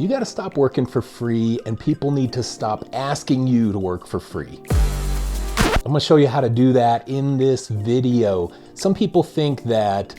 You gotta stop working for free, and people need to stop asking you to work for free. I'm gonna show you how to do that in this video. Some people think that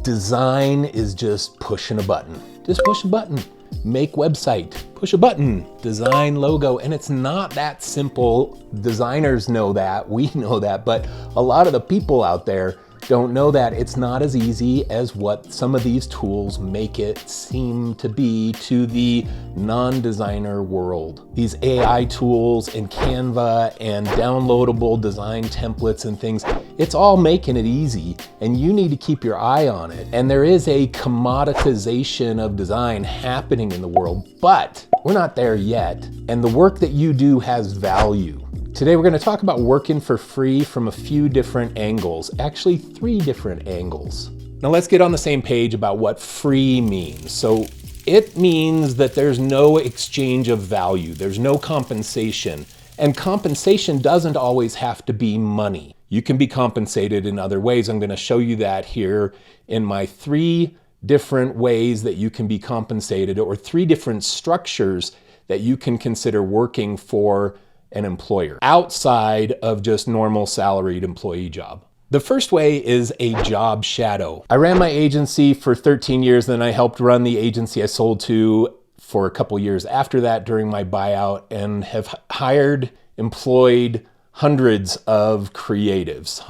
design is just pushing a button. Just push a button, make website, push a button, design logo, and it's not that simple. Designers know that, we know that, but a lot of the people out there don't know that it's not as easy as what some of these tools make it seem to be to the non-designer world. These AI tools and Canva and downloadable design templates and things, it's all making it easy, and you need to keep your eye on it. And there is a commoditization of design happening in the world, but we're not there yet. And the work that you do has value. Today we're going to talk about working for free from a few different angles, actually 3 different angles. Now let's get on the same page about what free means. So it means that there's no exchange of value, there's no compensation, and compensation doesn't always have to be money. You can be compensated in other ways. I'm going to show you that here in my 3 different ways that you can be compensated, or 3 different structures that you can consider working for an employer outside of just normal salaried employee job. The first way is a job shadow. I ran my agency for 13 years, then I helped run the agency I sold to for a couple years after that during my buyout, and have hired, employed hundreds of creatives,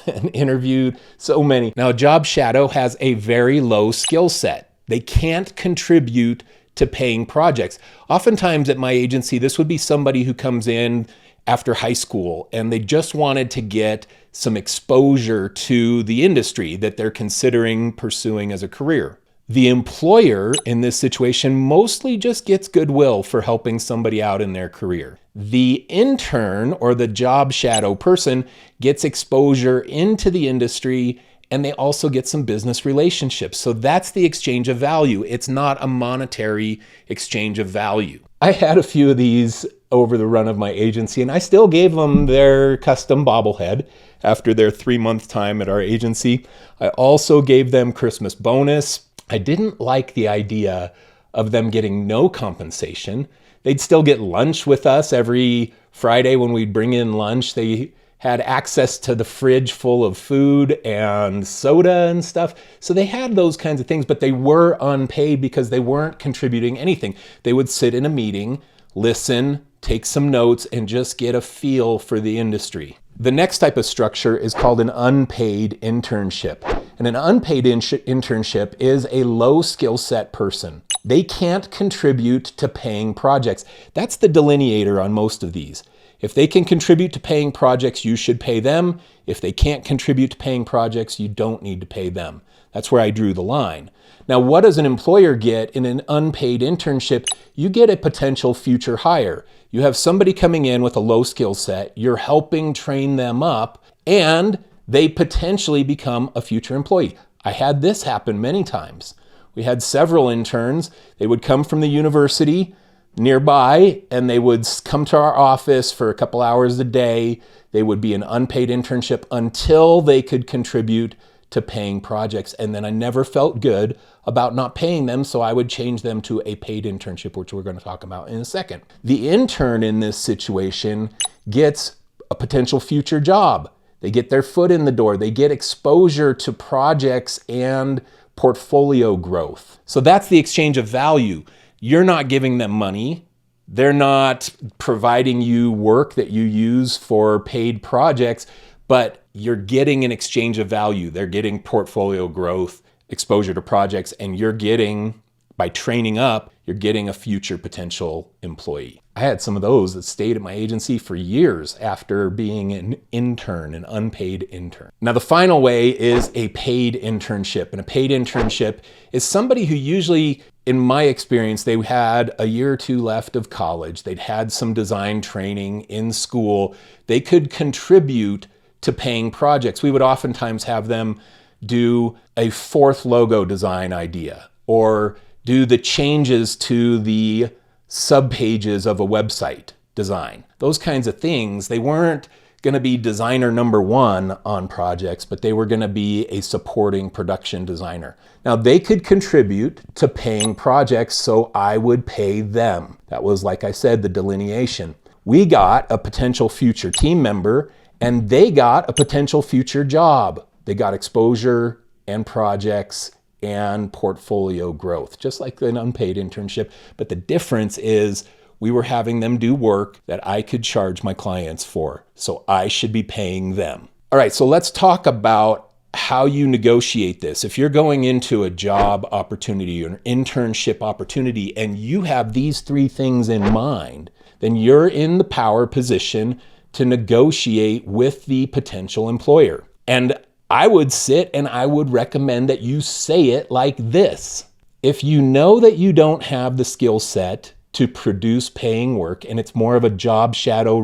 and interviewed so many. Now, a job shadow has a very low skill set. They can't contribute to paying projects. Oftentimes at my agency, this would be somebody who comes in after high school and they just wanted to get some exposure to the industry that they're considering pursuing as a career. The employer in this situation mostly just gets goodwill for helping somebody out in their career. The intern or the job shadow person gets exposure into the industry, and they also get some business relationships. So that's the exchange of value. It's not a monetary exchange of value. I had a few of these over the run of my agency, and I still gave them their custom bobblehead after their 3-month time at our agency. I also gave them Christmas bonus. I didn't like the idea of them getting no compensation. They'd still get lunch with us every Friday when we'd bring in lunch. They had access to the fridge full of food and soda and stuff. So they had those kinds of things, but they were unpaid because they weren't contributing anything. They would sit in a meeting, listen, take some notes, and just get a feel for the industry. The next type of structure is called an unpaid internship. And an unpaid internship is a low skill set person. They can't contribute to paying projects. That's the delineator on most of these. If they can contribute to paying projects, you should pay them. If they can't contribute to paying projects, you don't need to pay them. That's where I drew the line. Now, what does an employer get in an unpaid internship? You get a potential future hire. You have somebody coming in with a low skill set, you're helping train them up, and they potentially become a future employee. I had this happen many times. We had several interns. They would come from the university nearby, and they would come to our office for a couple hours a day. They would be an unpaid internship until they could contribute to paying projects. And then I never felt good about not paying them, so I would change them to a paid internship, which we're going to talk about in a second. The intern in this situation gets a potential future job. They get their foot in the door. They get exposure to projects and portfolio growth. So that's the exchange of value. You're not giving them money. They're not providing you work that you use for paid projects, but you're getting an exchange of value. They're getting portfolio growth, exposure to projects, and you're getting, by training up, you're getting a future potential employee. I had some of those that stayed at my agency for years after being an intern, an unpaid intern. Now, the final way is a paid internship. And a paid internship is somebody who usually, in my experience, they had a year or 2 left of college. They'd had some design training in school. They could contribute to paying projects. We would oftentimes have them do a 4th logo design idea, or do the changes to the subpages of a website design. Those kinds of things. They weren't going to be designer number one on projects, but they were going to be a supporting production designer. Now they could contribute to paying projects, so I would pay them. That was, like I said, the delineation. We got a potential future team member and they got a potential future job. They got exposure and projects and portfolio growth, just like an unpaid internship. But the difference is we were having them do work that I could charge my clients for, so I should be paying them. All right, so let's talk about how you negotiate this. If you're going into a job opportunity or an internship opportunity and you have these three things in mind, then you're in the power position to negotiate with the potential employer. And I would sit and I would recommend that you say it like this. If you know that you don't have the skill set to produce paying work and it's more of a job shadow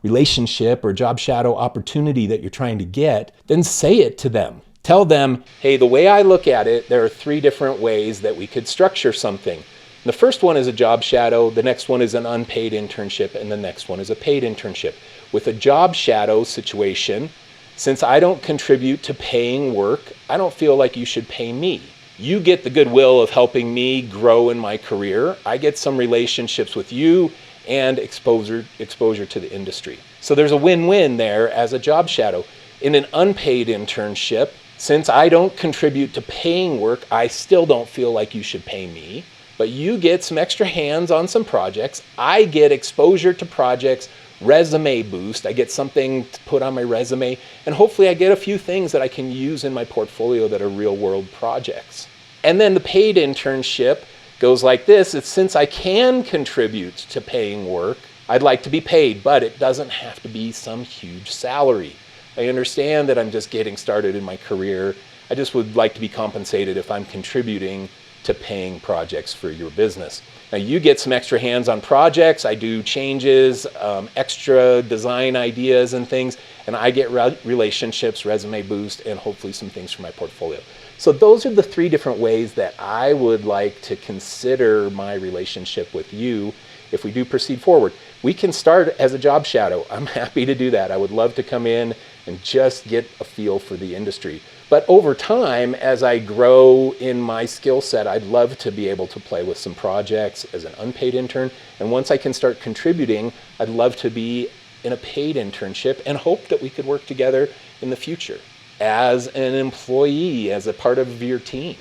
relationship or job shadow opportunity that you're trying to get, then say it to them. Tell them, hey, the way I look at it, there are three different ways that we could structure something. The first one is a job shadow, the next one is an unpaid internship, and the next one is a paid internship. With a job shadow situation, since I don't contribute to paying work, I don't feel like you should pay me. You get the goodwill of helping me grow in my career. I get some relationships with you and exposure to the industry. So there's a win-win there as a job shadow. In an unpaid internship, since I don't contribute to paying work, I still don't feel like you should pay me, but you get some extra hands on some projects. I get exposure to projects, resume boost. I get something to put on my resume, and hopefully I get a few things that I can use in my portfolio that are real world projects. And then the paid internship goes like this. It's since I can contribute to paying work, I'd like to be paid, but it doesn't have to be some huge salary. I understand that I'm just getting started in my career. I just would like to be compensated if I'm contributing to paying projects for your business. Now you get some extra hands on projects. I do changes, extra design ideas and things, and I get relationships, resume boost, and hopefully some things for my portfolio. So those are the three different ways that I would like to consider my relationship with you if we do proceed forward. We can start as a job shadow. I'm happy to do that. I would love to come in and just get a feel for the industry. But over time, as I grow in my skill set, I'd love to be able to play with some projects as an unpaid intern. And once I can start contributing, I'd love to be in a paid internship and hope that we could work together in the future as an employee, as a part of your team.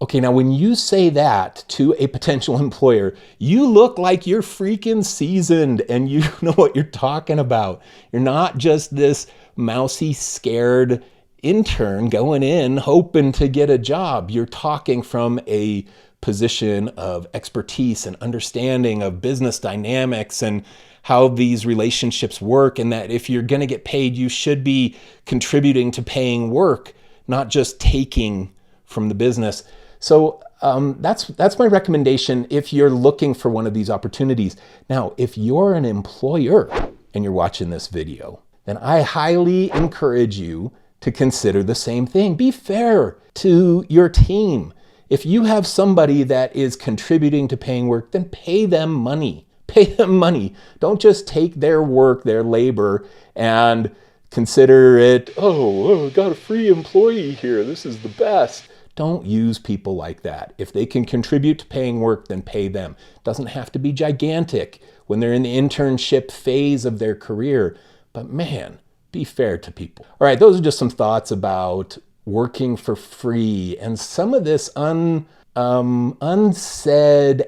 Okay, now when you say that to a potential employer, you look like you're freaking seasoned and you know what you're talking about. You're not just this mousy, scared intern going in hoping to get a job. You're talking from a position of expertise and understanding of business dynamics and how these relationships work, and that if you're going to get paid, you should be contributing to paying work, not just taking from the business. So that's my recommendation if you're looking for one of these opportunities. Now, if you're an employer and you're watching this video, then I highly encourage you to consider the same thing. Be fair to your team. If you have somebody that is contributing to paying work, then pay them money. Pay them money. Don't just take their work, their labor, and consider it, oh, got a free employee here. This is the best. Don't use people like that. If they can contribute to paying work, then pay them. It doesn't have to be gigantic when they're in the internship phase of their career, but man, be fair to people. All right, those are just some thoughts about working for free and some of this unsaid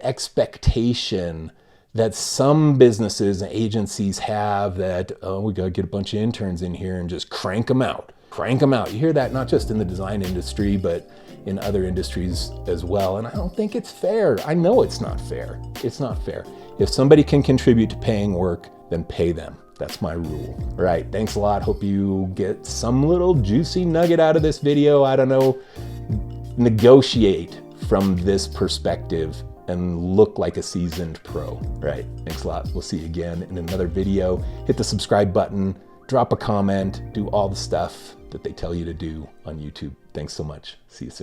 expectation that some businesses and agencies have that, oh, we gotta get a bunch of interns in here and just crank them out. Crank them out. You hear that not just in the design industry, but in other industries as well. And I don't think it's fair. I know it's not fair. It's not fair. If somebody can contribute to paying work, then pay them. That's my rule. All right, thanks a lot. Hope you get some little juicy nugget out of this video. I don't know, negotiate from this perspective and look like a seasoned pro. All right, thanks a lot. We'll see you again in another video. Hit the subscribe button, drop a comment, do all the stuff that they tell you to do on YouTube. Thanks so much. See you soon.